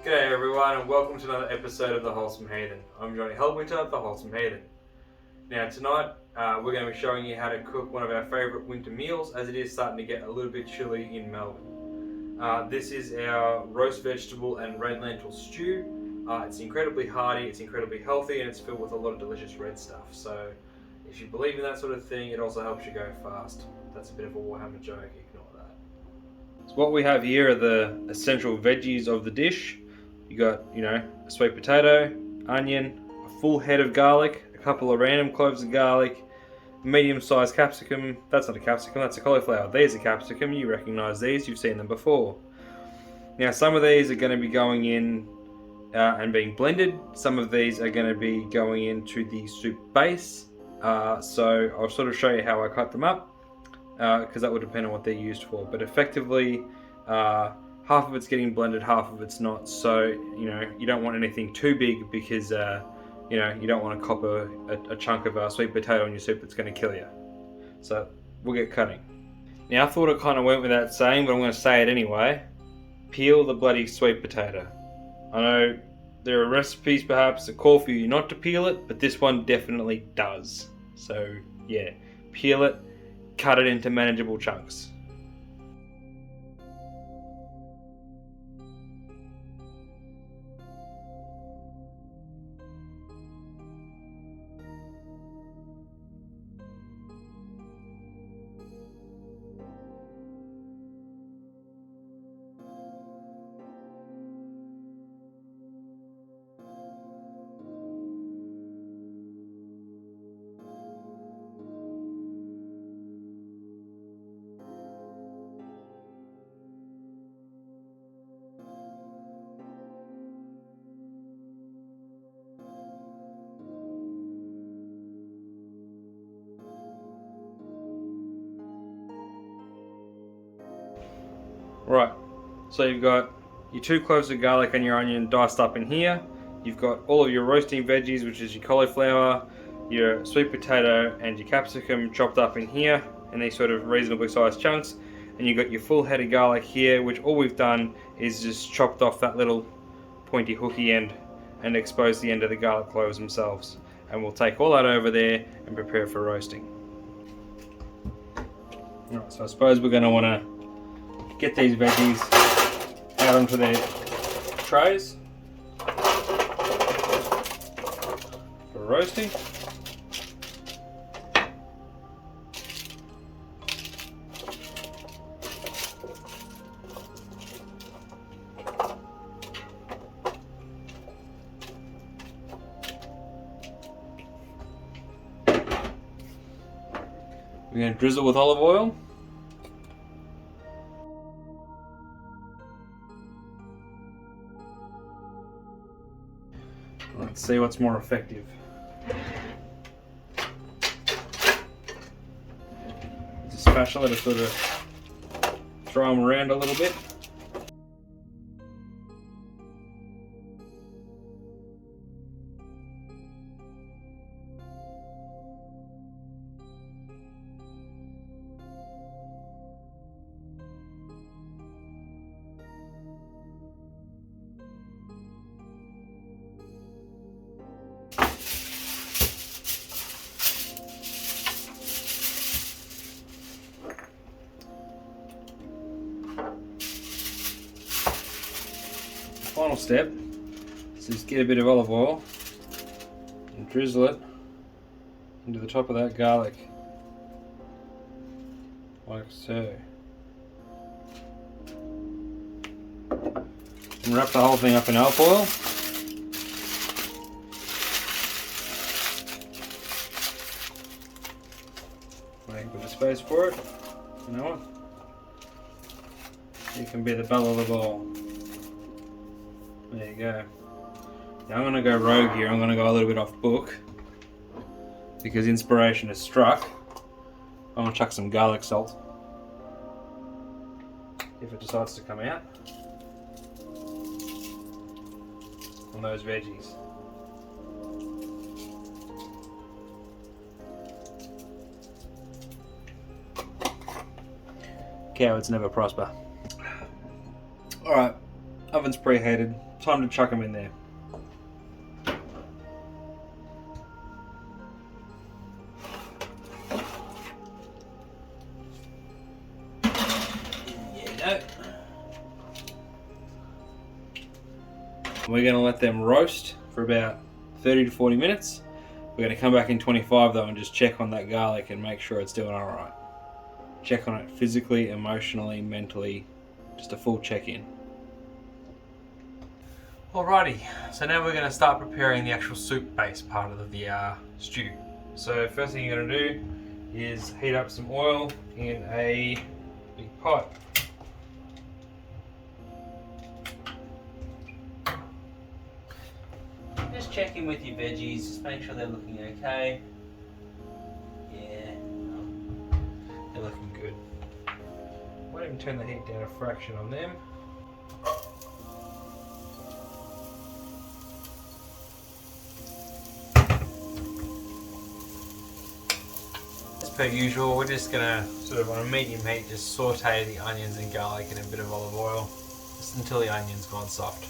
G'day everyone and welcome to another episode of The Wholesome Heathen. I'm Johnny Hellwinter, The Wholesome Heathen. Now tonight we're going to be showing you how to cook one of our favourite winter meals as it is starting to get a little bit chilly in Melbourne. This is our roast vegetable and red lentil stew. It's incredibly hearty, it's incredibly healthy, and it's filled with a lot of delicious red stuff. So if you believe in that sort of thing, it also helps you go fast. That's a bit of a Warhammer joke, ignore that. So what we have here are the essential veggies of the dish. You got, a sweet potato, onion, a full head of garlic, a couple of random cloves of garlic, medium-sized capsicum. That's not a capsicum, that's a cauliflower. These are capsicum, you recognise these, you've seen them before. Now some of these are going to be going in and being blended. Some of these are going to be going into the soup base. So I'll sort of show you how I cut them up, because that would depend on what they're used for. But effectively, half of it's getting blended, half of it's not. So, you don't want anything too big because, you don't want to cop a chunk of sweet potato in your soup that's going to kill you. So, we'll get cutting. Now, I thought it kind of went without saying, but I'm going to say it anyway. Peel the bloody sweet potato. I know there are recipes perhaps that call for you not to peel it, but this one definitely does. So, yeah, peel it, cut it into manageable chunks. Right, so you've got your 2 cloves of garlic and your onion diced up in here. You've got all of your roasting veggies, which is your cauliflower, your sweet potato and your capsicum chopped up in here in these sort of reasonably sized chunks. And you've got your full head of garlic here, which all we've done is just chopped off that little pointy hooky end and exposed the end of the garlic cloves themselves. And we'll take all that over there and prepare for roasting. Alright, so I suppose we're going to want to get these veggies out onto their trays for roasting. We're going to drizzle with olive oil. Let's see what's more effective. It's a spatula to sort of throw them around a little bit. Final step is just get a bit of olive oil and drizzle it into the top of that garlic, like so. And wrap the whole thing up in olive oil. Make a bit of space for it. You know what? You can be the belle of the ball. There you go. Now I'm going to go rogue here. I'm going to go a little bit off book because inspiration has struck. I'm going to chuck some garlic salt if it decides to come out on those veggies. Cowards never prosper. Alright, oven's preheated, time to chuck them in there. We're going to let them roast for about 30 to 40 minutes. We're going to come back in 25 though and just check on that garlic and make sure it's doing alright. Check on it physically, emotionally, mentally, just a full check-in. Alrighty, so now we're going to start preparing the actual soup base part of the stew. So first thing you're going to do is heat up some oil in a big pot. Just check in with your veggies, just make sure they're looking okay. Yeah, they're looking good. Might even turn the heat down a fraction on them. As per usual, we're just gonna sort of on a medium heat just saute the onions and garlic in a bit of olive oil, just until the onion's gone soft.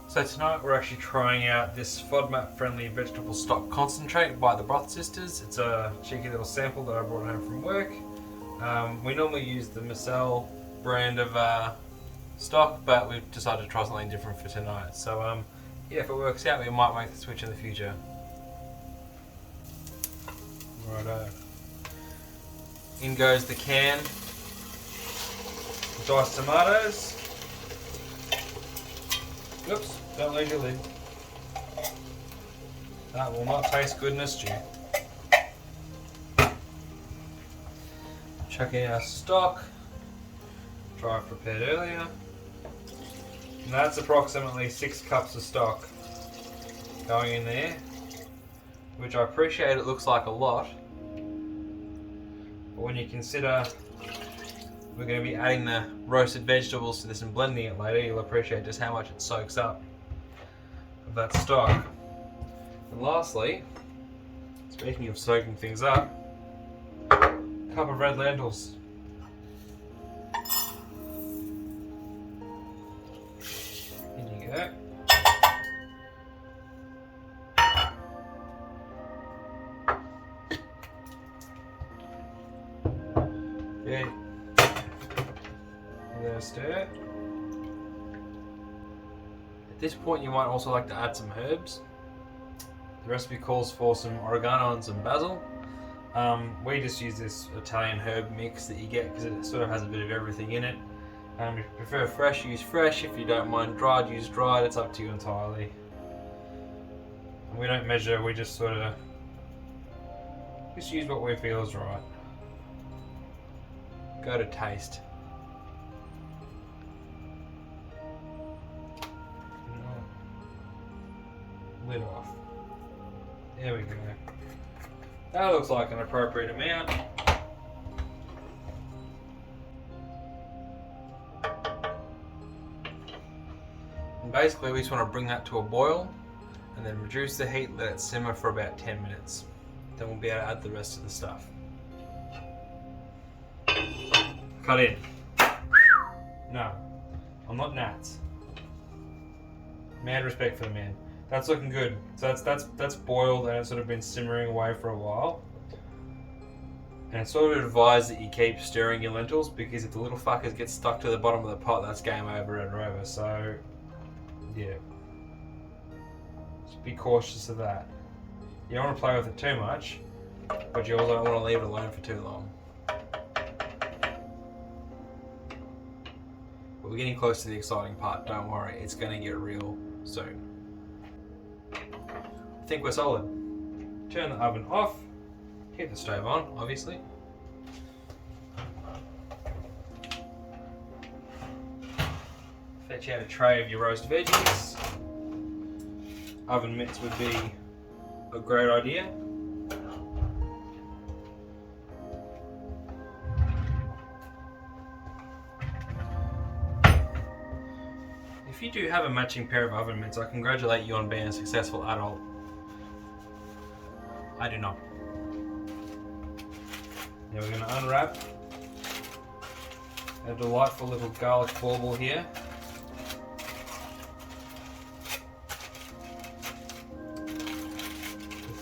So tonight we're actually trying out this FODMAP friendly vegetable stock concentrate by the Broth Sisters. It's a cheeky little sample that I brought home from work. We normally use the Marcel brand of stock, but we've decided to try something different for tonight. So yeah, if it works out, we might make the switch in the future. Righto. In goes the can. Diced tomatoes. Oops, don't leave your lid. That will not taste good in a stew. Chuck in our stock, which I've prepared earlier. And that's approximately 6 cups of stock going in there, which I appreciate it looks like a lot. But when you consider we're going to be adding the roasted vegetables to this and blending it later, you'll appreciate just how much it soaks up of that stock. And lastly, speaking of soaking things up, a cup of red lentils. In you go. Okay. Stir. At this point you might also like to add some herbs. The recipe calls for some oregano and some basil. We just use this Italian herb mix that you get because it sort of has a bit of everything in it. If you prefer fresh, use fresh. If you don't mind dried, use dried. It's up to you entirely. And we don't measure, we just sort of just use what we feel is right. Go to taste. Lid off. There we go. That looks like an appropriate amount. And basically we just want to bring that to a boil and then reduce the heat, let it simmer for about 10 minutes. Then we'll be able to add the rest of the stuff. Cut in. No, I'm not Nats. Mad respect for the man. That's looking good. So that's boiled and it's sort of been simmering away for a while. And it's sort of advised that you keep stirring your lentils because if the little fuckers get stuck to the bottom of the pot, that's game over and over. So, yeah. Just be cautious of that. You don't want to play with it too much, but you also don't want to leave it alone for too long. But we're getting close to the exciting part, don't worry, it's going to get real soon. I think we're solid. Turn the oven off, keep the stove on, obviously. Fetch out a tray of your roast veggies. Oven mitts would be a great idea. If you do have a matching pair of oven mitts, I congratulate you on being a successful adult. I do not. Now we're going to unwrap a delightful little garlic bauble here.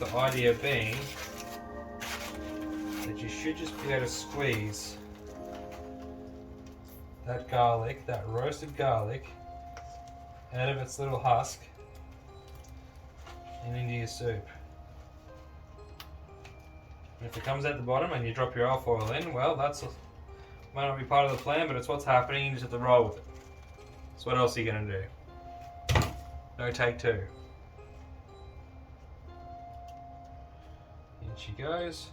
The idea being that you should just be able to squeeze that garlic, that roasted garlic, out of its little husk and into your soup. And if it comes out the bottom and you drop your alfoil in, well, might not be part of the plan, but it's what's happening. You just have to roll with it. So what else are you going to do? No take two. In she goes.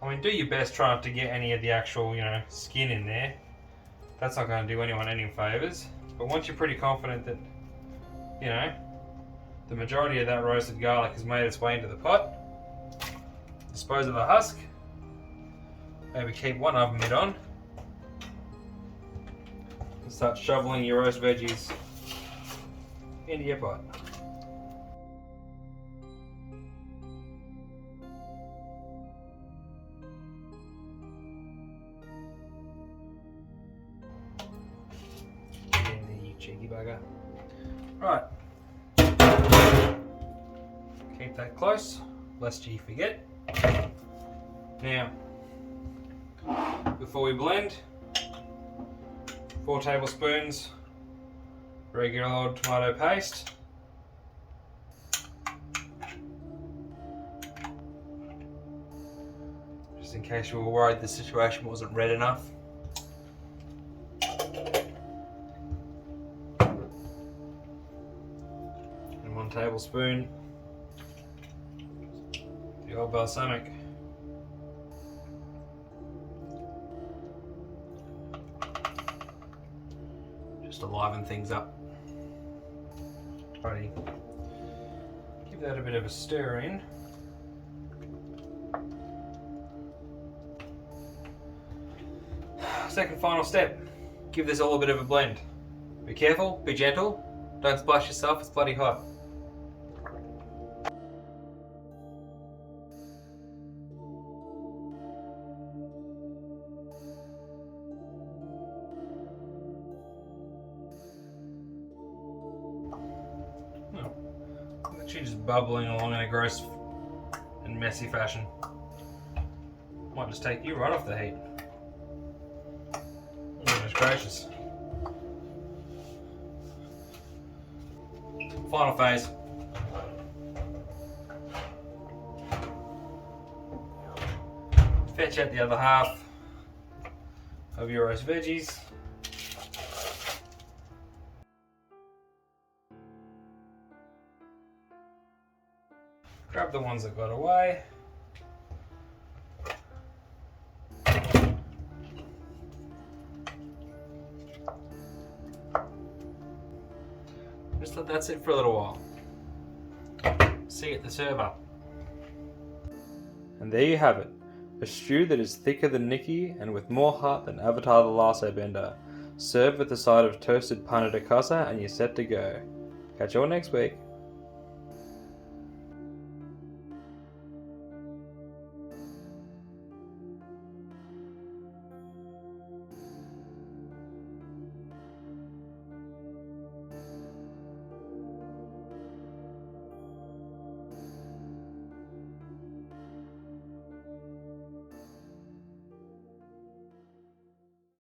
I mean, do your best try not to get any of the actual, skin in there. That's not going to do anyone any favours. But once you're pretty confident that, the majority of that roasted garlic has made its way into the pot, dispose of the husk. Maybe keep one oven mitt on. And start shoveling your roast veggies into your pot. You cheeky bugger. Right. Keep that close, lest you forget. Now, before we blend, 4 tablespoons regular old tomato paste. Just in case you were worried the situation wasn't red enough. And 1 tablespoon the old balsamic. Just to liven things up. Righty. Give that a bit of a stir in. Second final step. Give this all a bit of a blend. Be careful, be gentle, don't splash yourself, it's bloody hot. Actually just bubbling along in a gross and messy fashion. Might just take you right off the heat. Goodness gracious. Final phase. Fetch out the other half of your roast veggies. Grab the ones that got away. Just let that sit for a little while. See at the serve up. And there you have it. A stew that is thicker than Nikki and with more heart than Avatar the Last Airbender. Serve with a side of toasted pana de casa and you're set to go. Catch you all next week.